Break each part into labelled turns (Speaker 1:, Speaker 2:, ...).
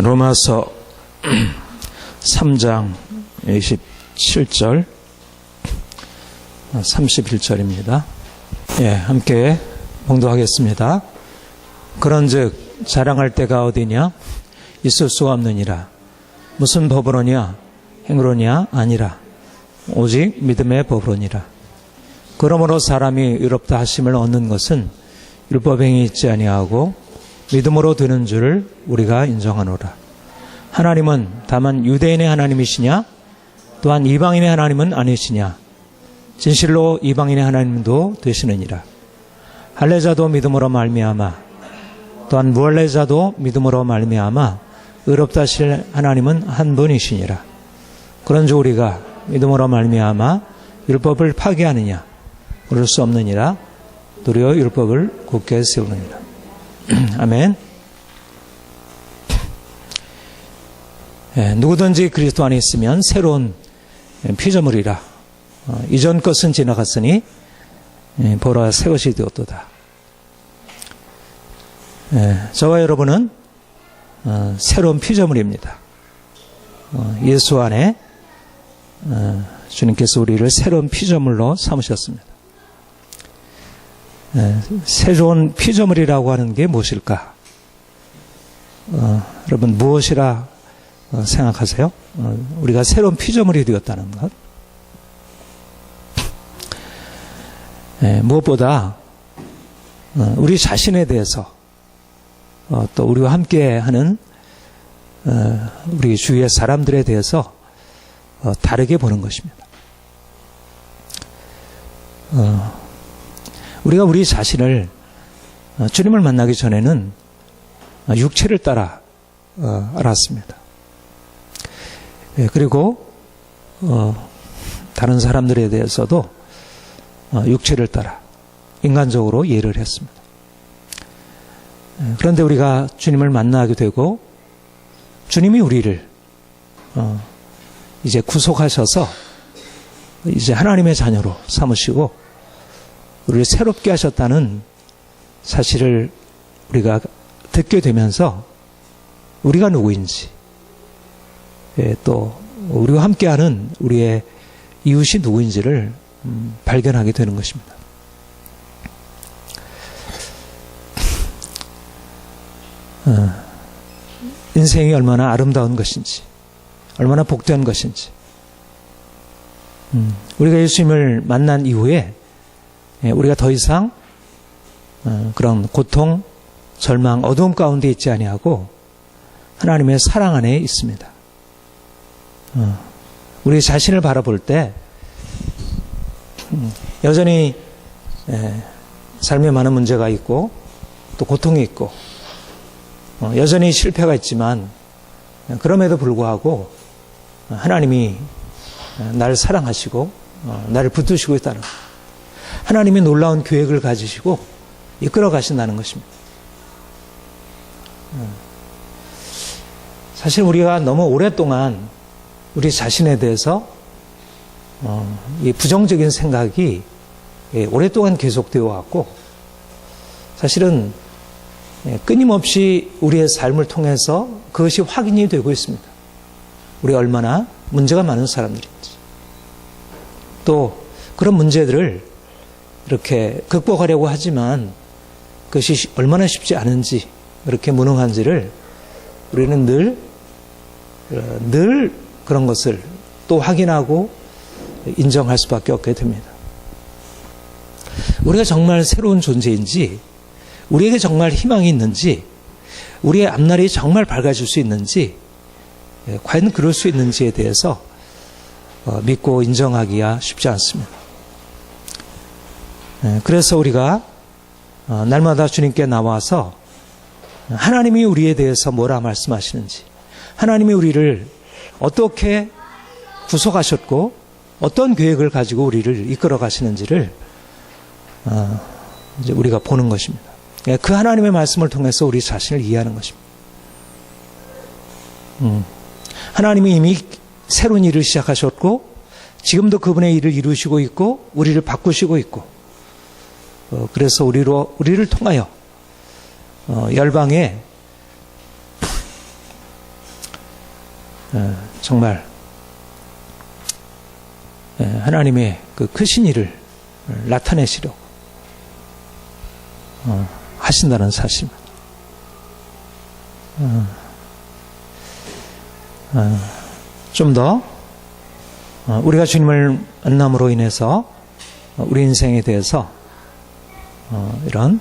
Speaker 1: 로마서 3장 27절 31절입니다. 함께 봉독하겠습니다. 그런즉 자랑할 때가 어디냐? 있을 수가 없느니라. 무슨 법으로냐? 행으로냐? 아니라 오직 믿음의 법으로니라. 그러므로 사람이 의롭다 하심을 얻는 것은 율법행위 있지 아니하고 믿음으로 되는 줄을 우리가 인정하노라. 하나님은 다만 유대인의 하나님이시냐? 또한 이방인의 하나님은 아니시냐? 진실로 이방인의 하나님도 되시느니라. 할례자도 믿음으로 말미암아 또한 무할례자도 믿음으로 말미암아 의롭다 하실 하나님은 한 분이시니라. 그런즉 우리가 믿음으로 말미암아 율법을 파기하느냐? 그럴 수 없느니라. 도리어 율법을 굳게 세우느니라. 아멘. 누구든지 그리스도 안에 있으면 새로운 피조물이라. 이전 것은 지나갔으니 보라 새 것이 되었도다. 저와 여러분은 새로운 피조물입니다. 예수 안에 주님께서 우리를 새로운 피조물로 삼으셨습니다. 새로운 피조물이라고 하는 게 무엇일까? 여러분 무엇이라 생각하세요? 우리가 새로운 피조물이 되었다는 것. 무엇보다 우리 자신에 대해서 또 우리와 함께하는 우리 주위의 사람들에 대해서 다르게 보는 것입니다. 우리가 우리 자신을 주님을 만나기 전에는 육체를 따라 알았습니다. 그리고 다른 사람들에 대해서도 육체를 따라 인간적으로 이해를 했습니다. 그런데 우리가 주님을 만나게 되고 주님이 우리를 이제 구속하셔서 이제 하나님의 자녀로 삼으시고 우리를 새롭게 하셨다는 사실을 우리가 듣게 되면서 우리가 누구인지 또 우리와 함께하는 우리의 이웃이 누구인지를 발견하게 되는 것입니다. 인생이 얼마나 아름다운 것인지, 얼마나 복된 것인지, 우리가 예수님을 만난 이후에 우리가 더 이상 그런 고통, 절망, 어두움 가운데 있지 아니하고 하나님의 사랑 안에 있습니다. 우리 자신을 바라볼 때 여전히 삶에 많은 문제가 있고 또 고통이 있고 여전히 실패가 있지만 그럼에도 불구하고 하나님이 나를 사랑하시고 나를 붙드시고 있다는 것. 하나님이 놀라운 계획을 가지시고 이끌어 가신다는 것입니다. 사실 우리가 너무 오랫동안 우리 자신에 대해서 이 부정적인 생각이 오랫동안 계속되어 왔고 사실은 끊임없이 우리의 삶을 통해서 그것이 확인이 되고 있습니다. 우리 얼마나 문제가 많은 사람들인지 또 그런 문제들을 이렇게 극복하려고 하지만 그것이 얼마나 쉽지 않은지 그렇게 무능한지를 우리는 늘 그런 것을 또 확인하고 인정할 수밖에 없게 됩니다. 우리가 정말 새로운 존재인지 우리에게 정말 희망이 있는지 우리의 앞날이 정말 밝아질 수 있는지 과연 그럴 수 있는지에 대해서 믿고 인정하기가 쉽지 않습니다. 그래서 우리가 날마다 주님께 나와서 하나님이 우리에 대해서 뭐라 말씀하시는지 하나님이 우리를 어떻게 구속하셨고 어떤 계획을 가지고 우리를 이끌어 가시는지를 이제 우리가 보는 것입니다. 그 하나님의 말씀을 통해서 우리 자신을 이해하는 것입니다. 하나님이 이미 새로운 일을 시작하셨고 지금도 그분의 일을 이루시고 있고 우리를 바꾸시고 있고 그래서 우리를 통하여 열방에 정말 하나님의 그 크신 일을 나타내시려고 하신다는 사실. 좀 더 우리가 주님을 만남으로 인해서 우리 인생에 대해서 이런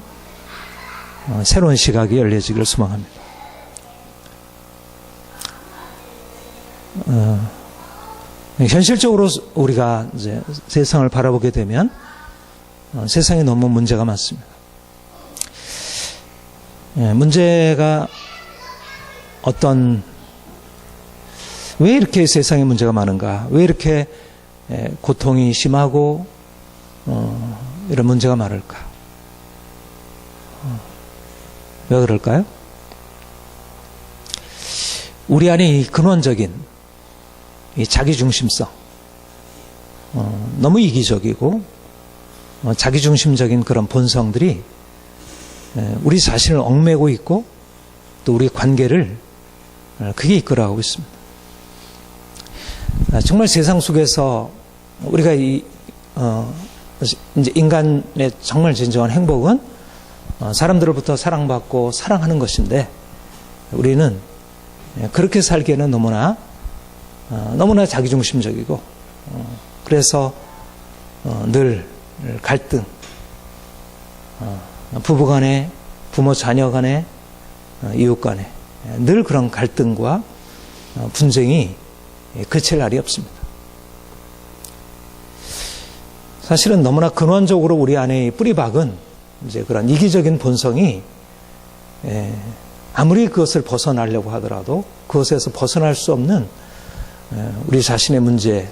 Speaker 1: 새로운 시각이 열려지기를 소망합니다. 현실적으로 우리가 이제 세상을 바라보게 되면 세상에 너무 문제가 많습니다. 문제가 왜 이렇게 세상에 문제가 많은가? 왜 이렇게 고통이 심하고 이런 문제가 많을까? 왜 그럴까요? 우리 안에 이 근원적인 이 자기중심성, 너무 이기적이고 자기중심적인 그런 본성들이 우리 자신을 얽매고 있고 또 우리 관계를 크게 이끌어가고 있습니다. 정말 세상 속에서 우리가 이제 인간의 정말 진정한 행복은 사람들로부터 사랑받고 사랑하는 것인데 우리는 그렇게 살기에는 너무나 자기중심적이고 그래서 늘 갈등, 부부 간에, 부모 자녀 간에, 이웃 간에 늘 그런 갈등과 분쟁이 그칠 날이 없습니다. 사실은 너무나 근원적으로 우리 안에 뿌리박은 이제 그런 이기적인 본성이 아무리 그것을 벗어나려고 하더라도 그것에서 벗어날 수 없는 우리 자신의 문제의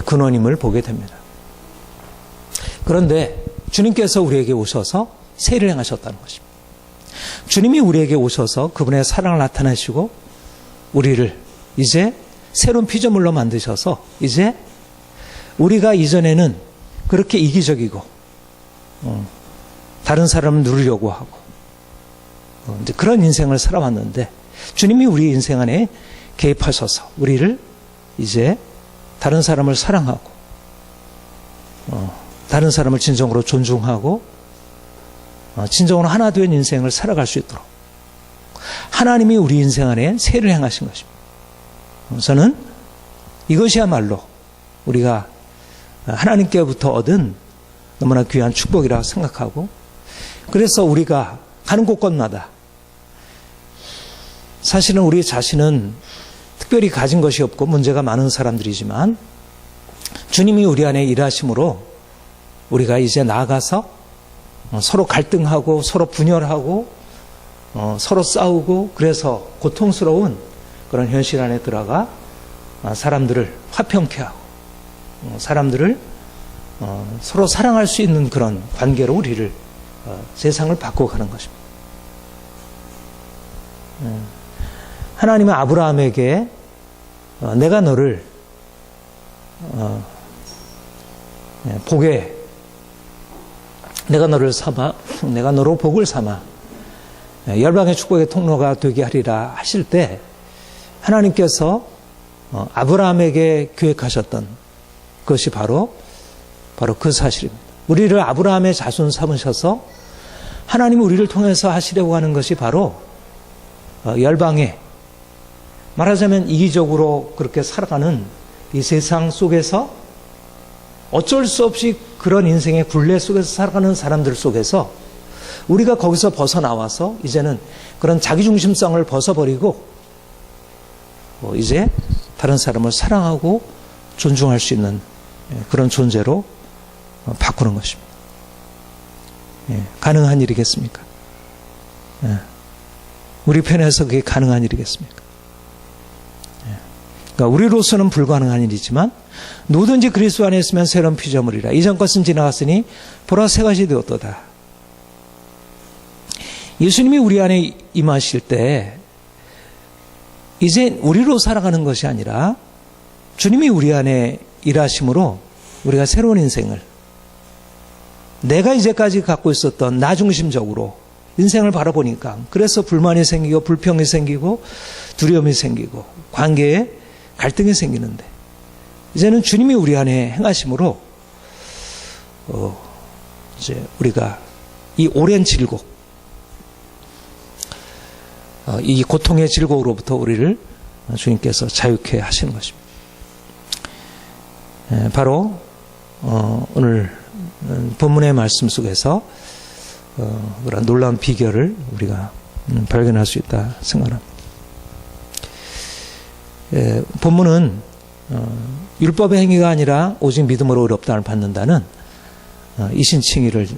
Speaker 1: 근원임을 보게 됩니다. 그런데 주님께서 우리에게 오셔서 세를 행하셨다는 것입니다. 주님이 우리에게 오셔서 그분의 사랑을 나타내시고 우리를 이제 새로운 피조물로 만드셔서 이제 우리가 이전에는 그렇게 이기적이고 다른 사람을 누리려고 하고 이제 그런 인생을 살아왔는데 주님이 우리 인생 안에 개입하셔서 우리를 이제 다른 사람을 사랑하고 다른 사람을 진정으로 존중하고 진정으로 하나 된 인생을 살아갈 수 있도록 하나님이 우리 인생 안에 세를 행하신 것입니다. 저는 이것이야말로 우리가 하나님께부터 얻은 너무나 귀한 축복이라고 생각하고 그래서 우리가 가는 곳곳마다 사실은 우리 자신은 특별히 가진 것이 없고 문제가 많은 사람들이지만 주님이 우리 안에 일하심으로 우리가 이제 나아가서 서로 갈등하고 서로 분열하고 서로 싸우고 그래서 고통스러운 그런 현실 안에 들어가 사람들을 화평케 하고 사람들을 서로 사랑할 수 있는 그런 관계로 우리를 세상을 바꿔가는 것입니다. 하나님은 아브라함에게 내가 너를 복에 내가 너를 삼아 내가 너로 복을 삼아 열방의 축복의 통로가 되게 하리라 하실 때 하나님께서 아브라함에게 계획하셨던 그것이 바로 그 사실입니다. 우리를 아브라함의 자손 삼으셔서 하나님이 우리를 통해서 하시려고 하는 것이 바로 열방에 말하자면 이기적으로 그렇게 살아가는 이 세상 속에서 어쩔 수 없이 그런 인생의 굴레 속에서 살아가는 사람들 속에서 우리가 거기서 벗어나와서 이제는 그런 자기중심성을 벗어버리고 이제 다른 사람을 사랑하고 존중할 수 있는 그런 존재로 바꾸는 것입니다. 가능한 일이겠습니까? 우리 편에서 그게 가능한 일이겠습니까? 그러니까 우리로서는 불가능한 일이지만 누구든지 그리스도 안에 있으면 새로운 피조물이라 이전 것은 지나갔으니 보라 새 것이 되었도다. 예수님이 우리 안에 임하실 때 이제 우리로 살아가는 것이 아니라 주님이 우리 안에 일하심으로 우리가 새로운 인생을 내가 이제까지 갖고 있었던 나 중심적으로 인생을 바라보니까. 그래서 불만이 생기고 불평이 생기고 두려움이 생기고 관계에 갈등이 생기는데, 이제는 주님이 우리 안에 행하심으로 이제 우리가 이 오랜 질곡, 이 고통의 질곡으로부터 우리를 주님께서 자유케 하시는 것입니다. 바로 오늘 본문의 말씀 속에서 그런 놀라운 비결을 우리가 발견할 수 있다 생각합니다. 본문은 율법의 행위가 아니라 오직 믿음으로 의롭다를 받는다는 이신칭의를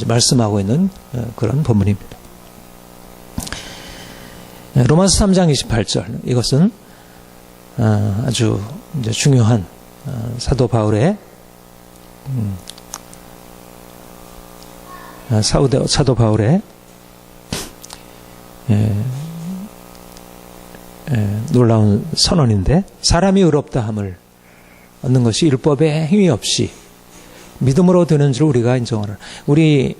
Speaker 1: 말씀하고 있는 그런 본문입니다. 로마서 3장 28절, 이것은 아주 이제 중요한 사도 바울의 놀라운 선언인데, 사람이 의롭다함을 얻는 것이 율법의 행위 없이 믿음으로 되는 줄 우리가 인정하라. 우리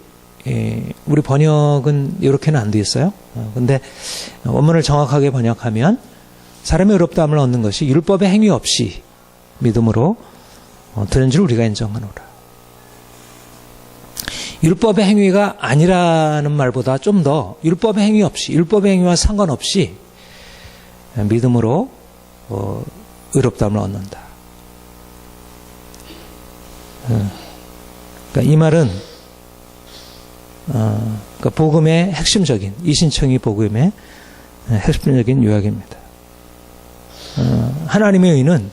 Speaker 1: 번역은 이렇게는 안 돼 있어요. 근데 원문을 정확하게 번역하면 사람의 의롭다함을 얻는 것이 율법의 행위 없이 믿음으로 되는 줄 우리가 인정하노라. 율법의 행위가 아니라는 말보다 좀 더 율법의 행위 없이, 율법의 행위와 상관없이 믿음으로 의롭다함을 얻는다. 그러니까 이 말은 그러니까 복음의 핵심적인, 이신청이 복음의 핵심적인 요약입니다. 하나님의 의는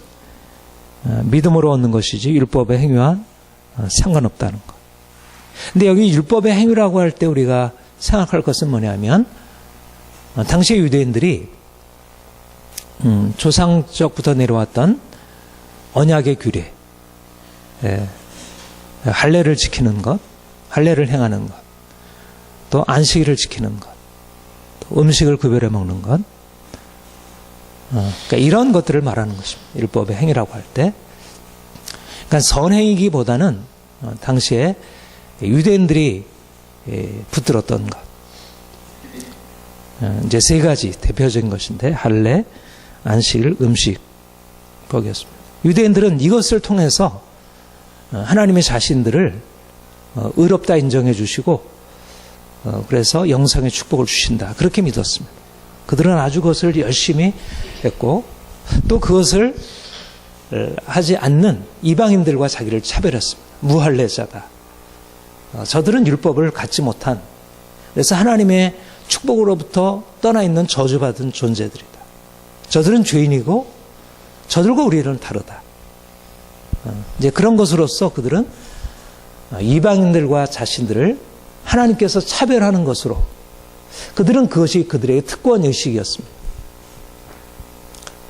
Speaker 1: 믿음으로 얻는 것이지 율법의 행위와 상관없다는 것. 근데 여기 율법의 행위라고 할 때 우리가 생각할 것은 뭐냐면, 당시 유대인들이 조상적부터 내려왔던 언약의 규례, 할례를 지키는 것, 할례를 행하는 것, 또 안식일을 지키는 것, 또 음식을 구별해 먹는 것, 그러니까 이런 것들을 말하는 것입니다. 율법의 행위라고 할 때. 그러니까 선행이기보다는 당시에 유대인들이 붙들었던 것, 이제 세 가지 대표적인 것인데, 할례, 안식일, 음식, 거기였습니다. 유대인들은 이것을 통해서 하나님의 자신들을 의롭다 인정해 주시고, 그래서 영생의 축복을 주신다, 그렇게 믿었습니다. 그들은 아주 그것을 열심히 했고, 또 그것을 하지 않는 이방인들과 자기를 차별했습니다. 무할례자다. 저들은 율법을 갖지 못한, 그래서 하나님의 축복으로부터 떠나 있는 저주받은 존재들이다. 저들은 죄인이고 저들과 우리는 다르다. 이제 그런 것으로서 그들은 이방인들과 자신들을 하나님께서 차별하는 것으로, 그들은 그것이 그들의 특권 의식이었습니다.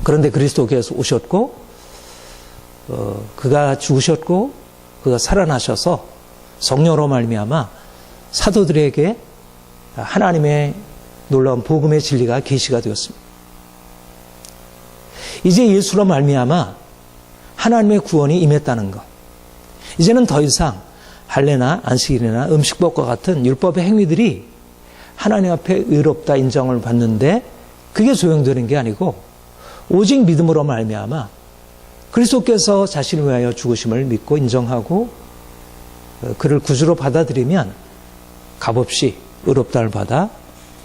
Speaker 1: 그런데 그리스도께서 오셨고, 그가 죽으셨고 그가 살아나셔서 성령으로 말미암아 사도들에게 하나님의 놀라운 복음의 진리가 계시가 되었습니다. 이제 예수로 말미암아 하나님의 구원이 임했다는 것. 이제는 더 이상 할례나 안식일이나 음식법과 같은 율법의 행위들이 하나님 앞에 의롭다 인정을 받는데 그게 소용되는 게 아니고, 오직 믿음으로 말미암아 그리스도께서 자신을 위하여 죽으심을 믿고 인정하고 그를 구주로 받아들이면 값없이 의롭다를 받아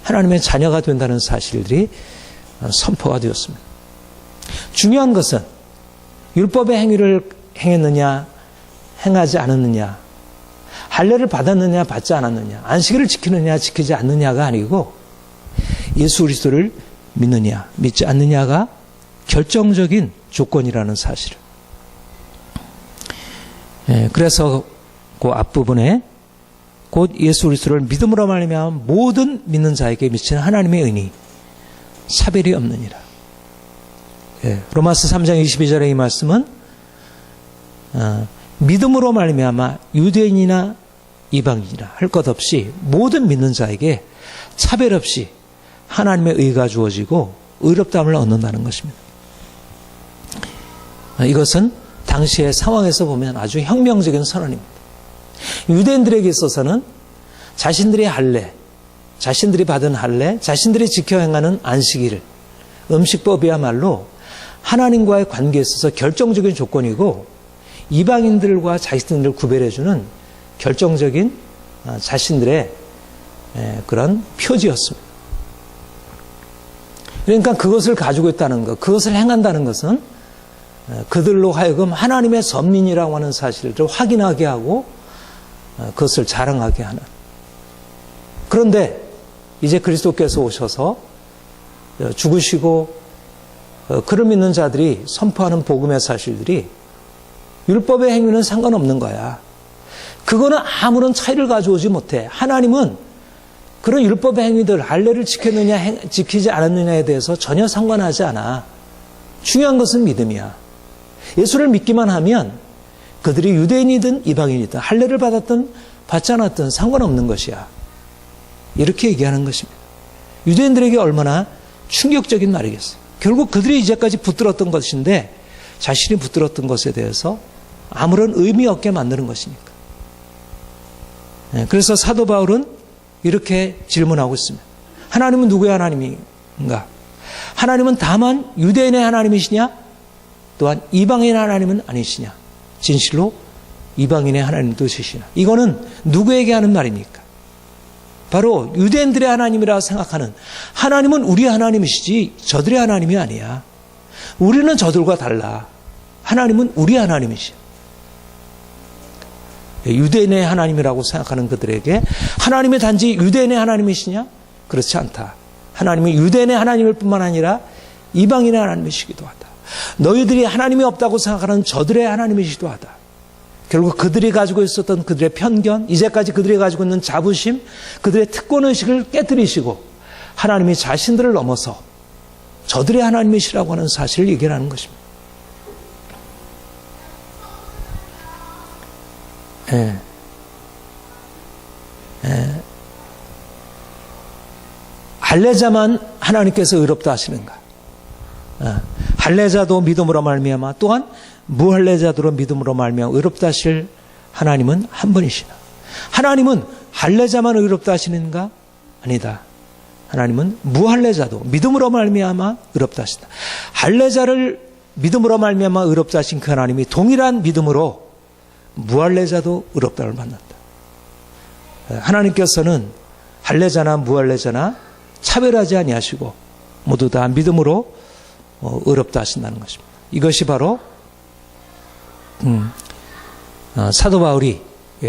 Speaker 1: 하나님의 자녀가 된다는 사실들이 선포가 되었습니다. 중요한 것은 율법의 행위를 행했느냐 행하지 않았느냐, 할례를 받았느냐 받지 않았느냐, 안식일을 지키느냐 지키지 않느냐가 아니고, 예수 그리스도를 믿느냐 믿지 않느냐가 결정적인 조건이라는 사실을. 그래서 그 앞부분에 곧 예수 그리스도를 믿음으로 말미암아 모든 믿는 자에게 미치는 하나님의 은이 차별이 없느니라. 로마서 3장 22절의 이 말씀은 믿음으로 말미암아 유대인이나 이방인이나 할 것 없이 모든 믿는 자에게 차별 없이 하나님의 의가 주어지고 의롭다함을 얻는다는 것입니다. 이것은 당시의 상황에서 보면 아주 혁명적인 선언입니다. 유대인들에게 있어서는 자신들의 할례, 자신들이 받은 할례, 자신들이 지켜 행하는 안식일, 음식법이야말로 하나님과의 관계에 있어서 결정적인 조건이고 이방인들과 자신들을 구별해주는 결정적인 자신들의 그런 표지였습니다. 그러니까 그것을 가지고 있다는 것, 그것을 행한다는 것은 그들로 하여금 하나님의 선민이라고 하는 사실을 확인하게 하고 그것을 자랑하게 하는. 그런데 이제 그리스도께서 오셔서 죽으시고 그를 믿는 자들이 선포하는 복음의 사실들이 율법의 행위는 상관없는 거야. 그거는 아무런 차이를 가져오지 못해. 하나님은 그런 율법의 행위들, 할례를 지켰느냐 지키지 않았느냐에 대해서 전혀 상관하지 않아. 중요한 것은 믿음이야. 예수를 믿기만 하면 그들이 유대인이든 이방인이든 할례를 받았든 받지 않았든 상관없는 것이야. 이렇게 얘기하는 것입니다. 유대인들에게 얼마나 충격적인 말이겠어요. 결국 그들이 이제까지 붙들었던 것인데 자신이 붙들었던 것에 대해서 아무런 의미 없게 만드는 것이니까. 그래서 사도 바울은 이렇게 질문하고 있습니다. 하나님은 누구의 하나님인가? 하나님은 다만 유대인의 하나님이시냐? 또한 이방인의 하나님은 아니시냐? 진실로 이방인의 하나님도 되시나? 이거는 누구에게 하는 말입니까? 바로 유대인들의 하나님이라고 생각하는 하나님은 우리 하나님이시지 저들의 하나님이 아니야. 우리는 저들과 달라. 하나님은 우리 하나님이시야. 유대인의 하나님이라고 생각하는 그들에게 하나님이 단지 유대인의 하나님이시냐? 그렇지 않다. 하나님이 유대인의 하나님일 뿐만 아니라 이방인의 하나님이시기도 하다. 너희들이 하나님이 없다고 생각하는 저들의 하나님이시기도 하다. 결국 그들이 가지고 있었던 그들의 편견, 이제까지 그들이 가지고 있는 자부심, 그들의 특권의식을 깨뜨리시고 하나님이 자신들을 넘어서 저들의 하나님이시라고 하는 사실을 얘기하는 것입니다. 할례자만 하나님께서 의롭다 하시는가? 할례자도 믿음으로 말미암아 또한 무할례자도 믿음으로 말미암아 의롭다 하실 하나님은 한 분이시나? 하나님은 할례자만 의롭다 하시는가? 아니다. 하나님은 무할례자도 믿음으로 말미암아 의롭다 하시다. 할례자를 믿음으로 말미암아 의롭다 하신 그 하나님이 동일한 믿음으로 무할례자도 의롭다를 만난다. 하나님께서는 할례자나 무할례자나 차별하지 아니하시고 모두 다 믿음으로 의롭다 하신다는 것입니다. 이것이 바로 사도 바울이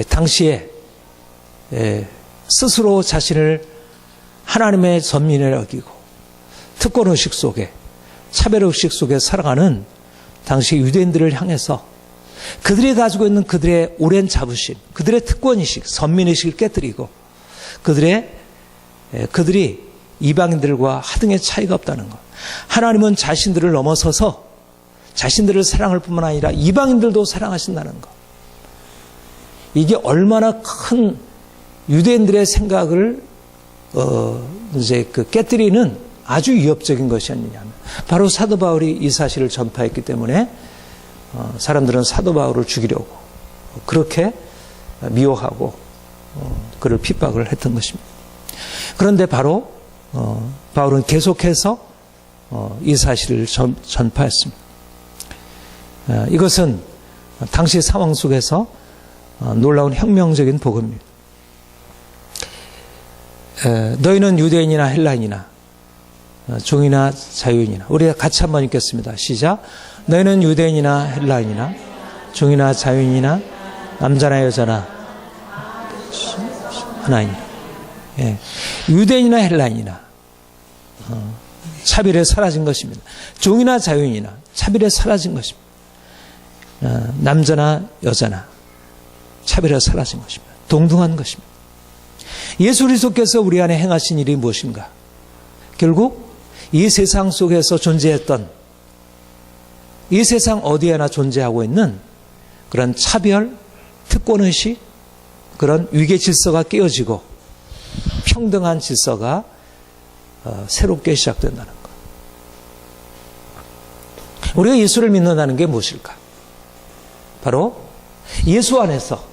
Speaker 1: 당시에 스스로 자신을 하나님의 선민이라 여기고 특권의식 속에 차별의식 속에 살아가는 당시 유대인들을 향해서 그들이 가지고 있는 그들의 오랜 자부심, 그들의 특권의식, 선민의식을 깨뜨리고 그들이 이방인들과 하등의 차이가 없다는 것. 하나님은 자신들을 넘어서서 자신들을 사랑할 뿐만 아니라 이방인들도 사랑하신다는 것. 이게 얼마나 큰 유대인들의 생각을 깨뜨리는 아주 위협적인 것이 아니냐면 바로 사도 바울이 이 사실을 전파했기 때문에 사람들은 사도 바울을 죽이려고 그렇게 미워하고 그를 핍박을 했던 것입니다. 그런데 바로 바울은 계속해서 이 사실을 전파했습니다. 이것은 당시 상황 속에서 놀라운 혁명적인 복음입니다. 너희는 유대인이나 헬라인이나 종이나 자유인이나 우리가 같이 한번 읽겠습니다. 시작. 너희는 유대인이나 헬라인이나 종이나 자유인이나 남자나 여자나 하나이나 유대인이나 헬라인이나 차별에 사라진 것입니다. 종이나 자유인이나 차별에 사라진 것입니다. 남자나 여자나 차별에 사라진 것입니다. 동등한 것입니다. 예수 그리스도께서 우리 안에 행하신 일이 무엇인가? 결국 이 세상 속에서 존재했던 이 세상 어디에나 존재하고 있는 그런 차별, 특권의식, 그런 위계 질서가 깨어지고 평등한 질서가 새롭게 시작된다는 것. 우리가 예수를 믿는다는 게 무엇일까? 바로 예수 안에서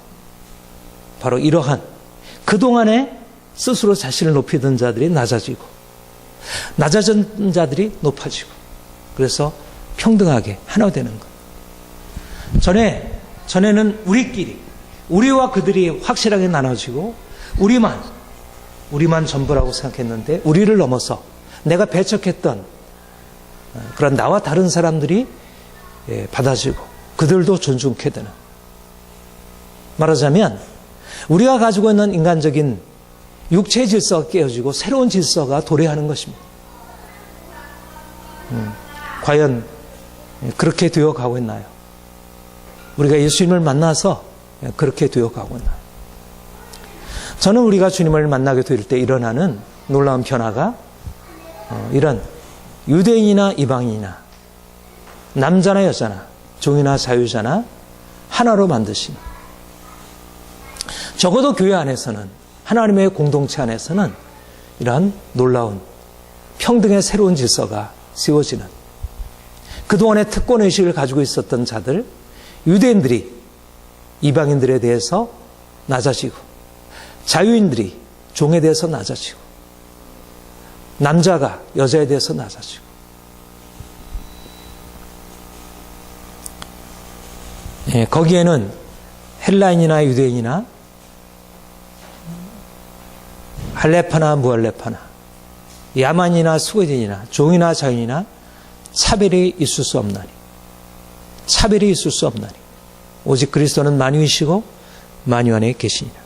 Speaker 1: 바로 이러한 그동안에 스스로 자신을 높이던 자들이 낮아지고 낮아진 자들이 높아지고 그래서 평등하게 하나 되는 것. 전에는 우리끼리 우리와 그들이 확실하게 나눠지고 우리만 전부라고 생각했는데 우리를 넘어서 내가 배척했던 그런 나와 다른 사람들이 받아지고 그들도 존중케 되는, 말하자면 우리가 가지고 있는 인간적인 육체의 질서가 깨어지고 새로운 질서가 도래하는 것입니다. 과연 그렇게 되어가고 있나요? 우리가 예수님을 만나서 그렇게 되어가고 있나요? 저는 우리가 주님을 만나게 될 때 일어나는 놀라운 변화가 이런 유대인이나 이방인이나 남자나 여자나 종이나 자유자나 하나로 만드신, 적어도 교회 안에서는, 하나님의 공동체 안에서는 이러한 놀라운 평등의 새로운 질서가 세워지는, 그동안의 특권의식을 가지고 있었던 자들, 유대인들이 이방인들에 대해서 낮아지고 자유인들이 종에 대해서 낮아지고 남자가 여자에 대해서 낮아지고, 거기에는 헬라인이나 유대인이나 할레파나 무할레파나 야만이나 스웨덴이나 종이나 자유인이나 차별이 있을 수 없나니, 차별이 있을 수 없나니 오직 그리스도는 만유이시고 만유 안에 계시니라.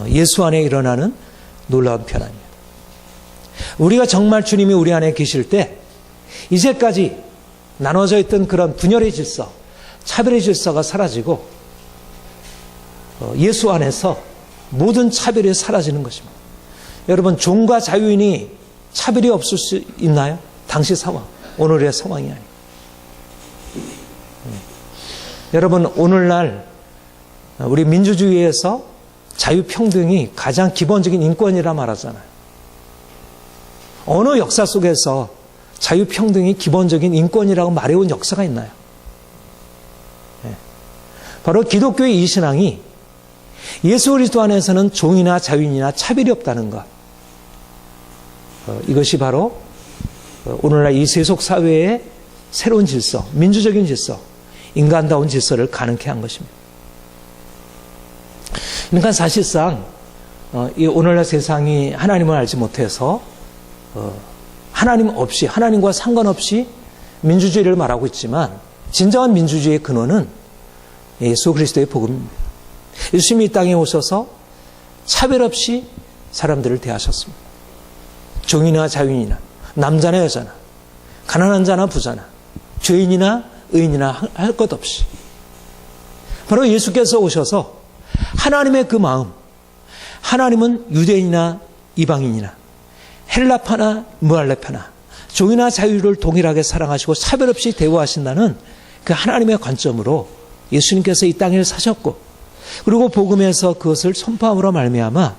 Speaker 1: 예수 안에 일어나는 놀라운 변화입니다. 우리가 정말 주님이 우리 안에 계실 때 이제까지 나눠져 있던 그런 분열의 질서, 차별의 질서가 사라지고 예수 안에서 모든 차별이 사라지는 것입니다. 여러분, 종과 자유인이 차별이 없을 수 있나요? 당시 상황, 오늘의 상황이 아니에요. 여러분, 오늘날 우리 민주주의에서 자유평등이 가장 기본적인 인권이라 말하잖아요. 어느 역사 속에서 자유평등이 기본적인 인권이라고 말해온 역사가 있나요? 바로 기독교의 이 신앙이 예수 그리스도 안에서는 종이나 자유인이나 차별이 없다는 것, 이것이 바로 오늘날 이 세속 사회의 새로운 질서, 민주적인 질서, 인간다운 질서를 가능케 한 것입니다. 그러니까 사실상 이 오늘날 세상이 하나님을 알지 못해서 하나님 없이, 하나님과 상관없이 민주주의를 말하고 있지만 진정한 민주주의의 근원은 예수 그리스도의 복음입니다. 예수님이 이 땅에 오셔서 차별 없이 사람들을 대하셨습니다. 종이나 자유인이나 남자나 여자나 가난한 자나 부자나 죄인이나 의인이나 할 것 없이 바로 예수께서 오셔서 하나님의 그 마음, 하나님은 유대인이나 이방인이나 헬라파나 무할레파나 종이나 자유를 동일하게 사랑하시고 차별 없이 대우하신다는 그 하나님의 관점으로 예수님께서 이 땅에 사셨고, 그리고 복음에서 그것을 선포함으로 말미암아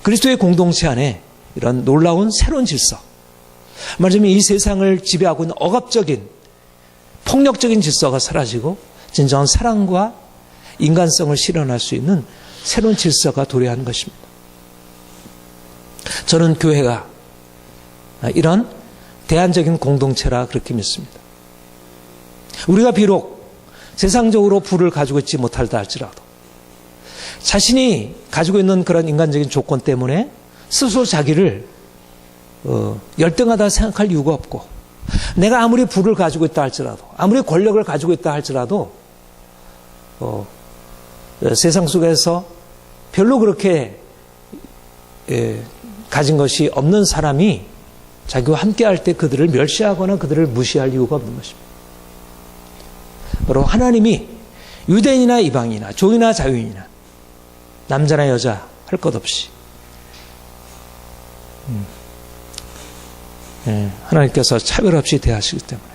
Speaker 1: 그리스도의 공동체 안에 이런 놀라운 새로운 질서, 말하자면 이 세상을 지배하고 있는 억압적인 폭력적인 질서가 사라지고 진정한 사랑과 인간성을 실현할 수 있는 새로운 질서가 도래하는 것입니다. 저는 교회가 이런 대안적인 공동체라 그렇게 믿습니다. 우리가 비록 세상적으로 부를 가지고 있지 못하다 할지라도 자신이 가지고 있는 그런 인간적인 조건 때문에 스스로 자기를 열등하다 생각할 이유가 없고, 내가 아무리 부를 가지고 있다 할지라도, 아무리 권력을 가지고 있다 할지라도 세상 속에서 별로 그렇게 가진 것이 없는 사람이 자기와 함께 할 때 그들을 멸시하거나 그들을 무시할 이유가 없는 것입니다. 바로 하나님이 유대인이나 이방인이나 종이나 자유인이나 남자나 여자 할 것 없이 하나님께서 차별 없이 대하시기 때문에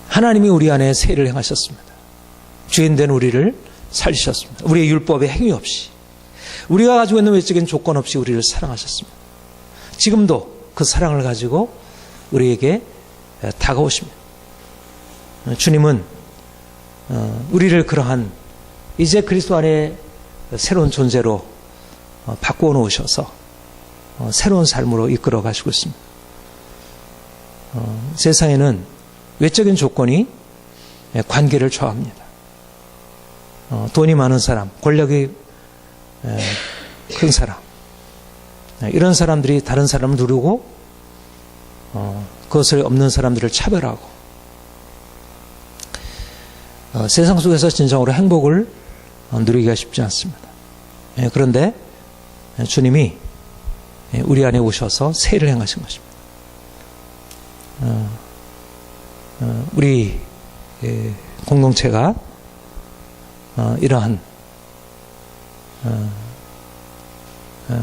Speaker 1: 하나님이 우리 안에 세를 행하셨습니다. 죄인된 우리를 살리셨습니다. 우리의 율법의 행위 없이, 우리가 가지고 있는 외적인 조건 없이 우리를 사랑하셨습니다. 지금도 그 사랑을 가지고 우리에게 다가오십니다. 주님은 우리를 그러한 이제 그리스도 안에 새로운 존재로 바꾸어 놓으셔서 새로운 삶으로 이끌어 가시고 있습니다. 세상에는 외적인 조건이 관계를 좌우합니다. 돈이 많은 사람, 권력이 큰 사람, 이런 사람들이 다른 사람을 누르고 그것을 없는 사람들을 차별하고 세상 속에서 진정으로 행복을 누리기가 쉽지 않습니다. 그런데 주님이 우리 안에 오셔서 새 일을 행하신 것입니다. 우리 공동체가 이러한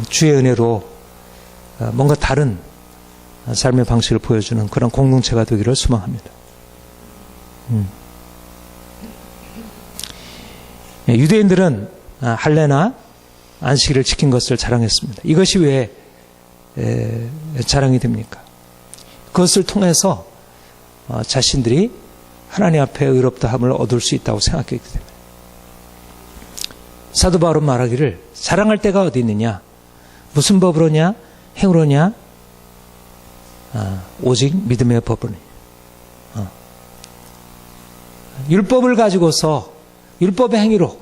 Speaker 1: 주의 은혜로 뭔가 다른 삶의 방식을 보여주는 그런 공동체가 되기를 소망합니다. 유대인들은 할례나 안식일을 지킨 것을 자랑했습니다. 이것이 왜 자랑이 됩니까? 그것을 통해서 자신들이 하나님 앞에 의롭다함을 얻을 수 있다고 생각했기 때문에. 사도 바울은 말하기를 자랑할 때가 어디 있느냐? 무슨 법으로냐? 행으로냐? 오직 믿음의 법으로니. 율법을 가지고서 율법의 행위로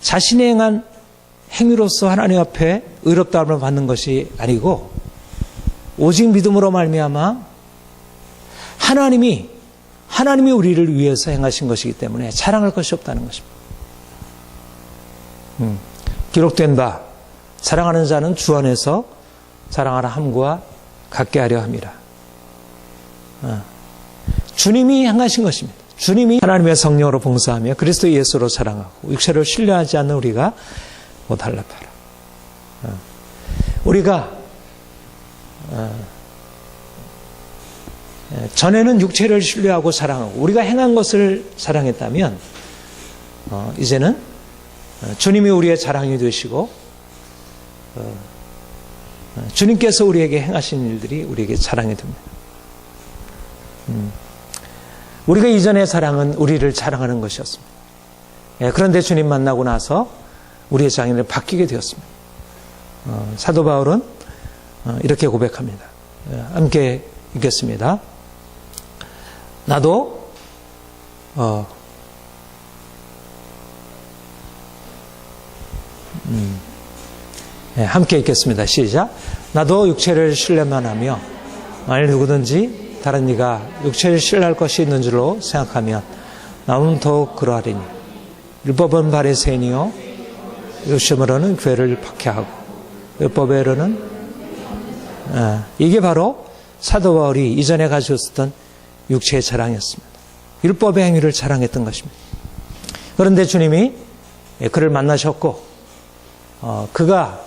Speaker 1: 자신이 행한 행위로서 하나님 앞에 의롭다함을 받는 것이 아니고 오직 믿음으로 말미암아 하나님이 우리를 위해서 행하신 것이기 때문에 자랑할 것이 없다는 것입니다. 기록된 바 자랑하는 자는 주 안에서 자랑하라 함과 같게 하려 함이라. 주님이 행하신 것입니다. 주님이 하나님의 성령으로 봉사하며 그리스도 예수로 자랑하고 육체를 신뢰하지 않는 우리가 못할라 파라. 우리가 전에는 육체를 신뢰하고 자랑하고 우리가 행한 것을 자랑했다면 이제는 주님이 우리의 자랑이 되시고 주님께서 우리에게 행하신 일들이 우리에게 자랑이 됩니다. 우리가 이전의 자랑은 우리를 자랑하는 것이었습니다. 그런데 주님 만나고 나서 우리의 장애는 바뀌게 되었습니다. 사도 바울은 이렇게 고백합니다. 함께 읽겠습니다. 나도 함께 읽겠습니다. 시작. 나도 육체를 신뢰만 하며 만일 누구든지 다른 이가 육체를 신뢰할 것이 있는 줄로 생각하면 나는 더욱 그러하리니 율법은 바리새인이요 요즘으로는 교회를 박해하고 율법에로는 이게 바로 사도 바울이 이전에 가지고 있었던 육체의 자랑이었습니다. 율법의 행위를 자랑했던 것입니다. 그런데 주님이 그를 만나셨고 그가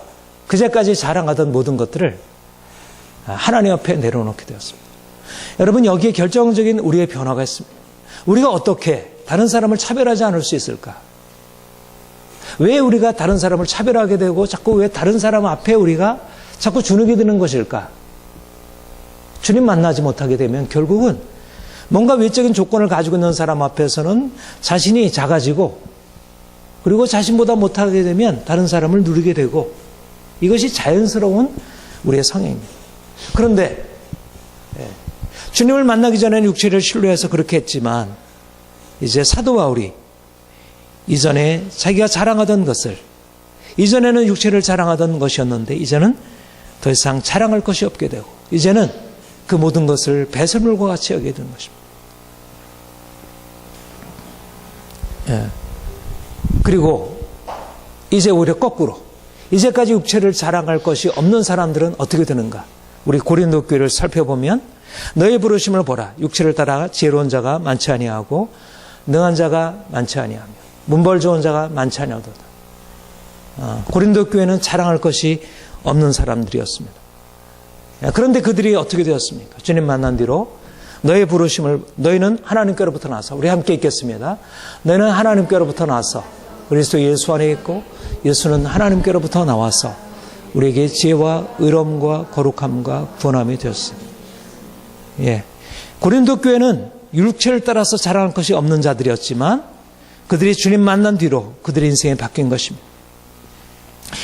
Speaker 1: 그제까지 자랑하던 모든 것들을 하나님 앞에 내려놓게 되었습니다. 여러분, 여기에 결정적인 우리의 변화가 있습니다. 우리가 어떻게 다른 사람을 차별하지 않을 수 있을까? 왜 우리가 다른 사람을 차별하게 되고 자꾸 왜 다른 사람 앞에 우리가 자꾸 주눅이 드는 것일까? 주님 만나지 못하게 되면 결국은 뭔가 외적인 조건을 가지고 있는 사람 앞에서는 자신이 작아지고 그리고 자신보다 못하게 되면 다른 사람을 누리게 되고 이것이 자연스러운 우리의 성향입니다. 그런데 주님을 만나기 전에는 육체를 신뢰해서 그렇게 했지만 이제 사도 바울이 이전에 자기가 자랑하던 것을 이전에는 육체를 자랑하던 것이었는데 이제는 더 이상 자랑할 것이 없게 되고 이제는 그 모든 것을 배설물과 같이 여기게 되는 것입니다. 그리고 이제 오히려 거꾸로 이제까지 육체를 자랑할 것이 없는 사람들은 어떻게 되는가? 우리 고린도 교회를 살펴보면 너의 부르심을 보라. 육체를 따라 지혜로운 자가 많지 아니하고 능한 자가 많지 아니하며 문벌 좋은 자가 많지 아니하도다. 고린도 교회는 자랑할 것이 없는 사람들이었습니다. 그런데 그들이 어떻게 되었습니까? 주님 만난 뒤로 너의 부르심을 너희는 하나님께로부터 나서 우리 함께 읽겠습니다. 너희는 하나님께로부터 나서 그리스도 예수 안에 있고 예수는 하나님께로부터 나와서 우리에게 지혜와 의로움과 거룩함과 구원함이 되었습니다. 고린도 교회는 육체를 따라서 자랑할 것이 없는 자들이었지만 그들이 주님 만난 뒤로 그들의 인생이 바뀐 것입니다.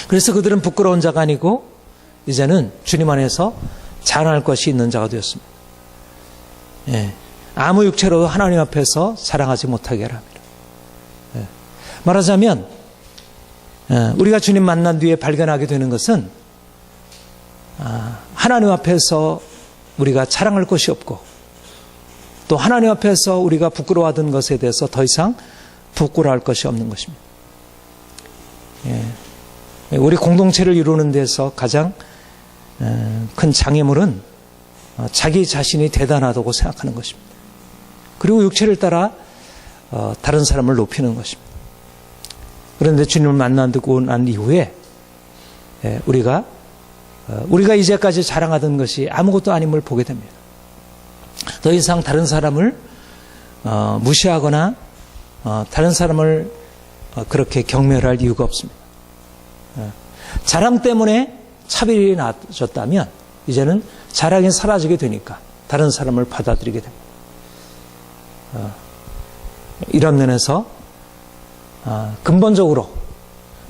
Speaker 1: 그래서 그들은 부끄러운 자가 아니고 이제는 주님 안에서 자랑할 것이 있는 자가 되었습니다. 예. 아무 육체로도 하나님 앞에서 자랑하지 못하게 합니다. 예. 말하자면 우리가 주님 만난 뒤에 발견하게 되는 것은 하나님 앞에서 우리가 자랑할 것이 없고 또 하나님 앞에서 우리가 부끄러워하던 것에 대해서 더 이상 부끄러워할 것이 없는 것입니다. 예. 우리 공동체를 이루는 데서 가장 큰 장애물은 자기 자신이 대단하다고 생각하는 것입니다. 그리고 육체를 따라 다른 사람을 높이는 것입니다. 그런데 주님을 만나고 난 이후에 우리가 이제까지 자랑하던 것이 아무것도 아님을 보게 됩니다. 더 이상 다른 사람을 무시하거나 다른 사람을 그렇게 경멸할 이유가 없습니다. 자랑 때문에 차별이 낮아졌다면 이제는 자랑이 사라지게 되니까 다른 사람을 받아들이게 됩니다. 이런 면에서 근본적으로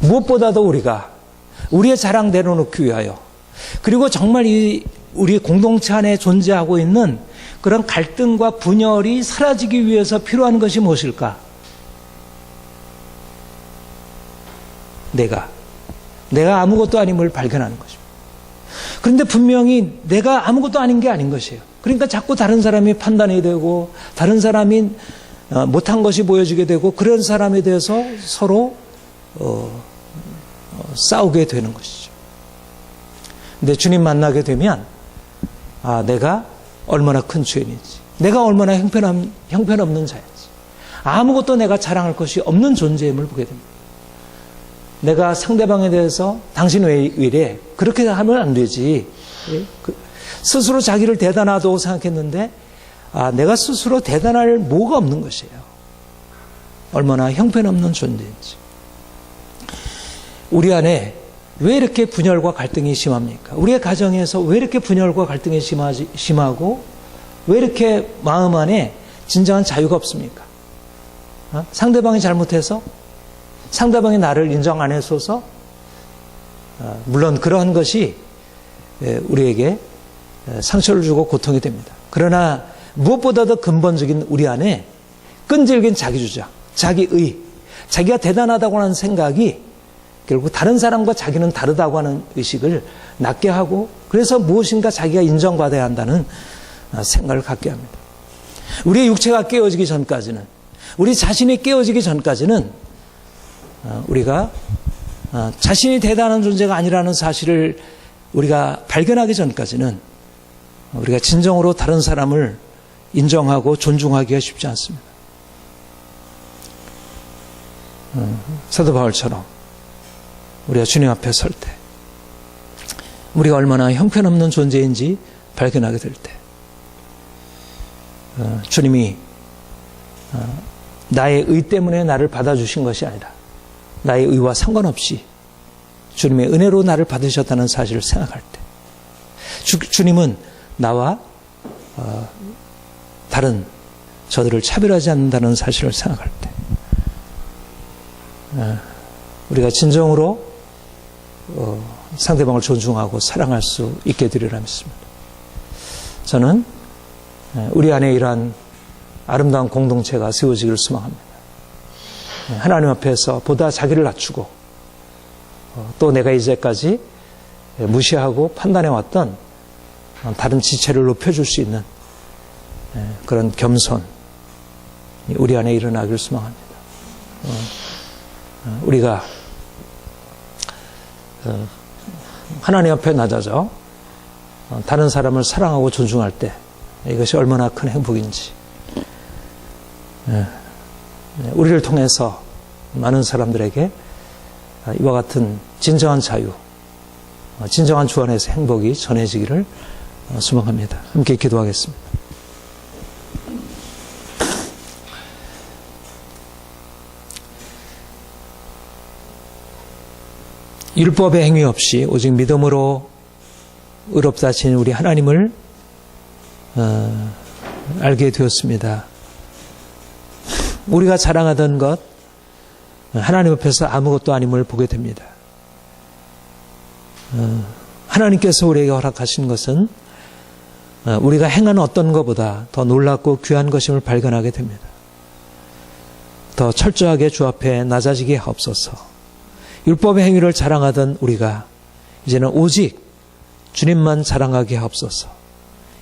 Speaker 1: 무엇보다도 우리가 우리의 자랑 내려놓기 위하여 그리고 정말 우리 공동체 안에 존재하고 있는 그런 갈등과 분열이 사라지기 위해서 필요한 것이 무엇일까? 내가 아무것도 아님을 발견하는 것입니다. 그런데 분명히 내가 아무것도 아닌 게 아닌 것이에요. 그러니까 자꾸 다른 사람이 판단이 되고 다른 사람이 못한 것이 보여지게 되고 그런 사람에 대해서 서로 싸우게 되는 것이죠. 근데 주님 만나게 되면 내가 얼마나 큰 죄인인지, 내가 얼마나 형편없는 자인지, 아무것도 내가 자랑할 것이 없는 존재임을 보게 됩니다. 내가 상대방에 대해서 당신 왜 이래? 그렇게 하면 안 되지. 스스로 자기를 대단하다고 생각했는데 내가 스스로 대단할 뭐가 없는 것이에요. 얼마나 형편없는 존재인지. 우리 안에 왜 이렇게 분열과 갈등이 심합니까? 우리의 가정에서 왜 이렇게 분열과 갈등이 심하고 왜 이렇게 마음 안에 진정한 자유가 없습니까? 상대방이 잘못해서? 상대방이 나를 인정 안 해줘서? 물론 그러한 것이 우리에게 상처를 주고 고통이 됩니다. 그러나 무엇보다도 근본적인 우리 안에 끈질긴 자기주장, 자기의, 자기가 대단하다고 하는 생각이 결국 다른 사람과 자기는 다르다고 하는 의식을 낳게 하고 그래서 무엇인가 자기가 인정받아야 한다는 생각을 갖게 합니다. 우리의 육체가 깨어지기 전까지는, 우리 자신이 깨어지기 전까지는 우리가 자신이 대단한 존재가 아니라는 사실을 우리가 발견하기 전까지는 우리가 진정으로 다른 사람을 인정하고 존중하기가 쉽지 않습니다. 사도 바울처럼 우리가 주님 앞에 설 때 우리가 얼마나 형편없는 존재인지 발견하게 될 때 주님이 나의 의 때문에 나를 받아주신 것이 아니라 나의 의와 상관없이 주님의 은혜로 나를 받으셨다는 사실을 생각할 때 주님은 나와 다른 저들을 차별하지 않는다는 사실을 생각할 때 우리가 진정으로 상대방을 존중하고 사랑할 수 있게 되리라 믿습니다. 저는 우리 안에 이러한 아름다운 공동체가 세워지기를 소망합니다. 하나님 앞에서 보다 자기를 낮추고 또 내가 이제까지 무시하고 판단해왔던 다른 지체를 높여줄 수 있는 그런 겸손 우리 안에 일어나기를 소망합니다. 우리가 하나님 앞에 낮아져 다른 사람을 사랑하고 존중할 때 이것이 얼마나 큰 행복인지 우리를 통해서 많은 사람들에게 이와 같은 진정한 자유, 진정한 주 안에서 행복이 전해지기를 소망합니다. 함께 기도하겠습니다. 율법의 행위 없이 오직 믿음으로 의롭다 하신 우리 하나님을 알게 되었습니다. 우리가 자랑하던 것, 하나님 앞에서 아무것도 아님을 보게 됩니다. 하나님께서 우리에게 허락하신 것은 우리가 행한 어떤 것보다 더 놀랍고 귀한 것임을 발견하게 됩니다. 더 철저하게 주 앞에 낮아지게 하옵소서. 율법의 행위를 자랑하던 우리가 이제는 오직 주님만 자랑하게 하옵소서.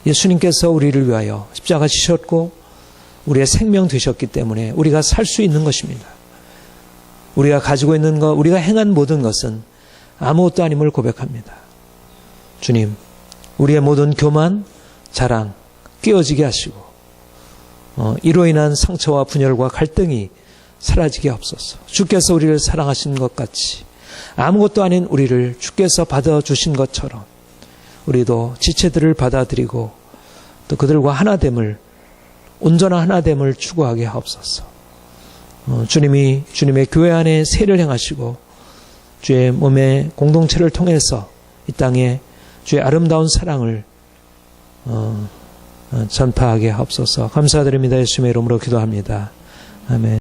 Speaker 1: 예수님께서 우리를 위하여 십자가 지셨고 우리의 생명 되셨기 때문에 우리가 살 수 있는 것입니다. 우리가 가지고 있는 것, 우리가 행한 모든 것은 아무것도 아님을 고백합니다. 주님, 우리의 모든 교만, 자랑 깨어지게 하시고 이로 인한 상처와 분열과 갈등이 사라지게 하옵소서. 주께서 우리를 사랑하신 것 같이 아무것도 아닌 우리를 주께서 받아주신 것처럼 우리도 지체들을 받아들이고 또 그들과 하나됨을, 온전한 하나됨을 추구하게 하옵소서. 주님이 주님의 교회 안에 세를 행하시고 주의 몸의 공동체를 통해서 이 땅에 주의 아름다운 사랑을 전파하게 하옵소서. 감사드립니다. 예수님의 이름으로 기도합니다. 아멘.